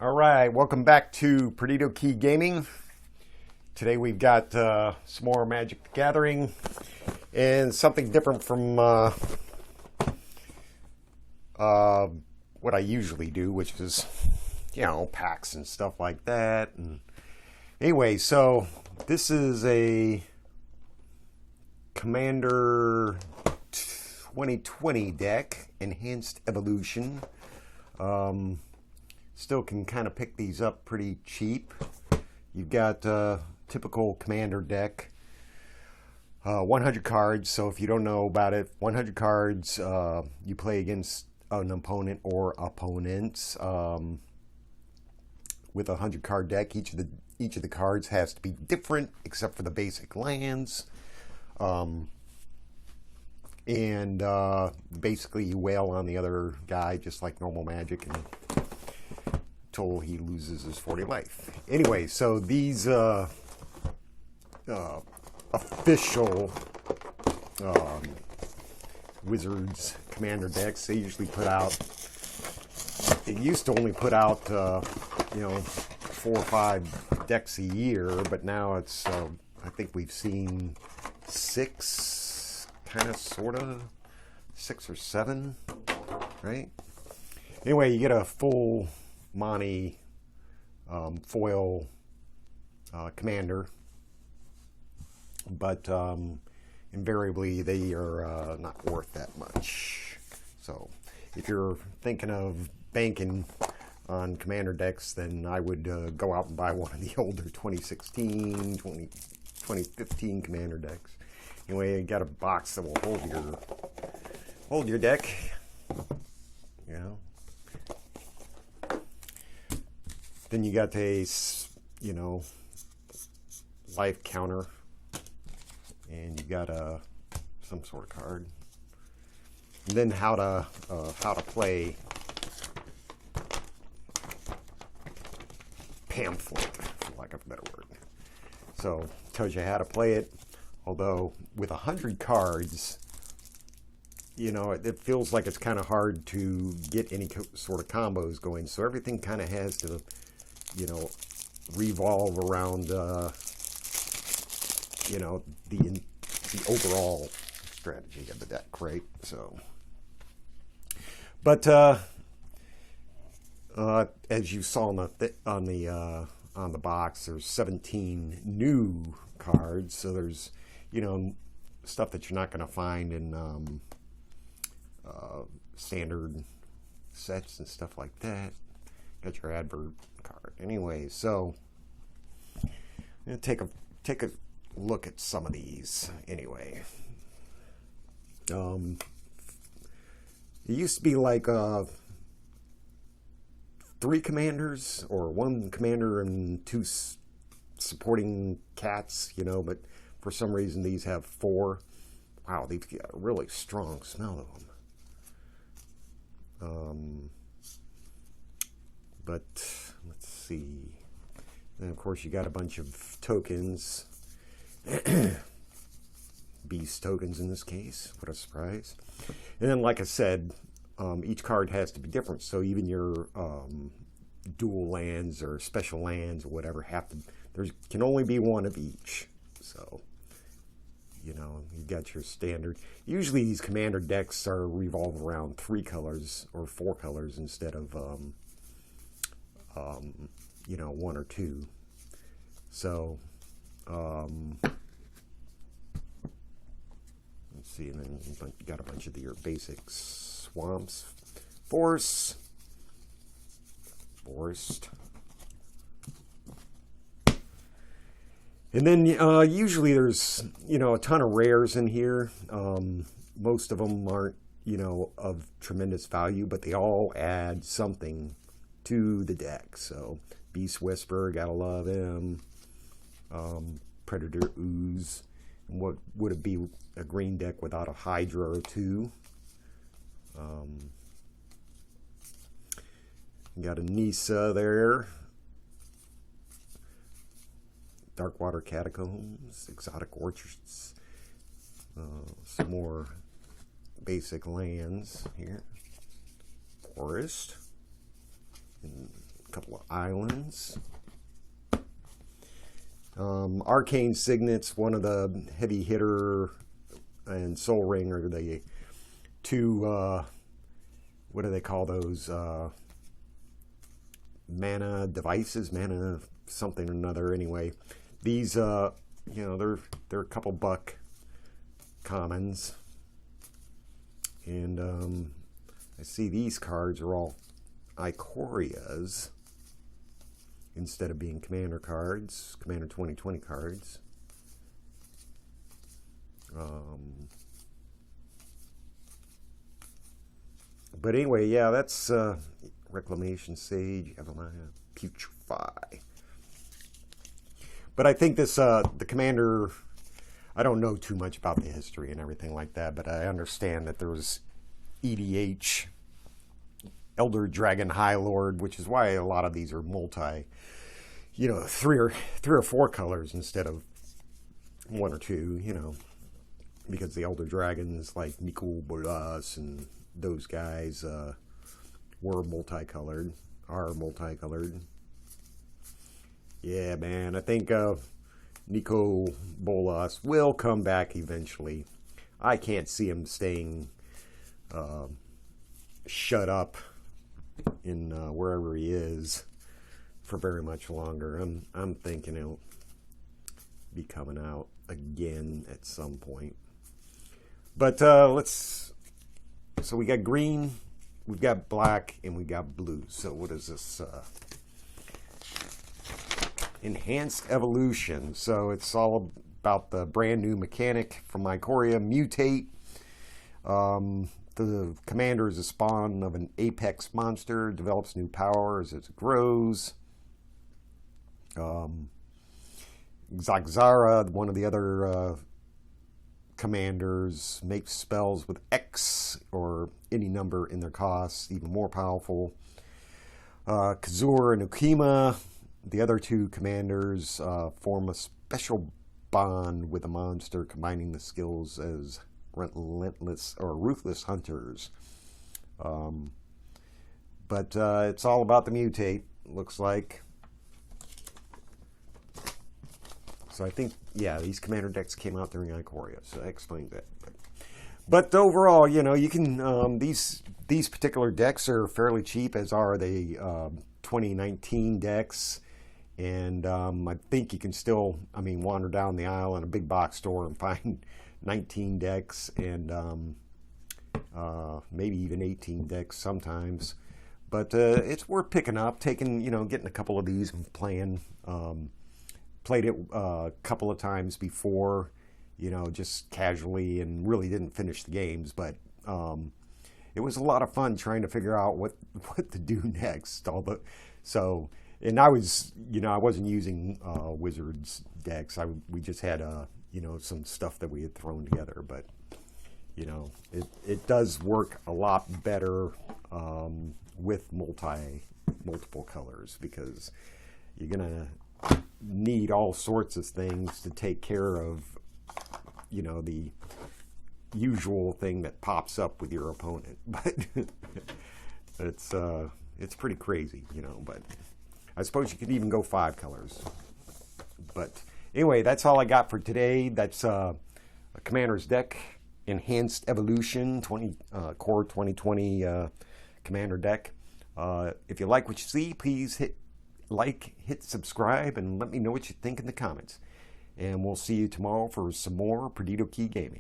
All right, welcome back to Perdido Key Gaming. Today we've got some more Magic the Gathering and something different from what I usually do, which is, packs and stuff like that. And anyway, so this is a Commander 2020 deck, Enhanced Evolution. Still can kind of pick these up pretty cheap. You've got typical Commander deck, 100 cards. So if you don't know about it, 100 cards. You play against an opponent or opponents with a 100 card deck. Each of the cards has to be different, except for the basic lands. And basically you wail on the other guy just like normal Magic, and until he loses his 40 life. Anyway, so these official Wizards Commander decks, they usually put out, it used to only put out 4 or 5 decks a year, but now it's I think we've seen 6, kind of, sort of, 6 or 7, right? Anyway, you get a full Monty foil commander, but invariably they are not worth that much. So if you're thinking of banking on commander decks, then I would go out and buy one of the older 2016, 2015 commander decks. Anyway, you got a box that will hold your deck, Then you got a, life counter, and you got some sort of card. And then how to play pamphlet, for lack of a better word. So it tells you how to play it. Although with 100 cards, it feels like it's kind of hard to get any sort of combos going. So everything kind of has to revolve around, the overall strategy of the deck, right? So, but as you saw on the box, there's 17 new cards. So there's stuff that you're not going to find in standard sets and stuff like that. Got your advert card. Anyway, so I'm gonna take a look at some of these. Anyway, it used to be like 3 commanders, or 1 commander and 2 supporting cats. But for some reason these have 4. Wow, they've got a really strong smell of them. But let's see. And of course you got a bunch of tokens. Beast tokens in this case. What a surprise. And then, like I said, each card has to be different. So even your dual lands or special lands or whatever there can only be 1 of each. So you got your standard. Usually these commander decks revolve around 3 colors or 4 colors instead of 1 or 2. So let's see, and then you got a bunch of your basic swamps, forest. And then usually there's a ton of rares in here. Most of them aren't of tremendous value, but they all add something to the deck. So Beast Whisperer, gotta love him. Predator Ooze. And what would it be a green deck without a Hydra or 2? Got a Nisa there. Darkwater Catacombs, Exotic Orchards, some more basic lands here. Forest, and A couple of islands. Arcane Signets, one of the heavy hitter, and Soul Ring are the two, what do they call those? Mana devices, mana something or another. Anyway, these, you know, they're a couple buck commons. And I see these cards are all Icorias instead of being Commander cards, Commander 2020 cards. But anyway, yeah, that's Reclamation Sage, Evelina, Putrefy. But I think this, the Commander, I don't know too much about the history and everything like that, but I understand that there was EDH, Elder Dragon High Lord, which is why a lot of these are multi, you know, three or four colors instead of one or two, you know, because the Elder Dragons like Nicol Bolas and those guys were multicolored, are multicolored. Yeah, man, I think Nicol Bolas will come back eventually. I can't see him staying shut up in wherever he is for very much longer. I'm thinking he'll be coming out again at some point. But let's. So we got green, we've got black, and we got blue. So what is this? Enhanced Evolution. So it's all about the brand new mechanic from Ikoria, Mutate. The commander is a spawn of an apex monster, develops new powers as it grows. Zaxara, one of the other commanders, makes spells with X or any number in their costs, even more powerful. Kazur and Ukima, the other two commanders, form a special bond with a monster, combining the skills as relentless or ruthless hunters. But it's all about the Mutate, looks like. So I think, yeah, these commander decks came out during Ikoria, so that explains that. But overall, you know, you can, these particular decks are fairly cheap, as are the 2019 decks. And I think you can still, I mean, wander down the aisle in a big box store and find 19 decks and maybe even 18 decks sometimes. But it's worth picking up, taking, you know, getting a couple of these and playing. Played it a couple of times before, you know, just casually, and really didn't finish the games. But it was a lot of fun trying to figure out what to do next. So, and I was, you know, I wasn't using Wizards decks. We just had, you know, some stuff that we had thrown together. But, you know, it does work a lot better with multiple colors, because you're gonna need all sorts of things to take care of, you know, the usual thing that pops up with your opponent. But it's pretty crazy, you know. But I suppose you could even go 5 colors. But anyway, that's all I got for today. That's a Commander's deck, Enhanced Evolution Core 2020 Commander deck. If you like what you see, please hit subscribe, and let me know what you think in the comments. And we'll see you tomorrow for some more Perdido Key Gaming.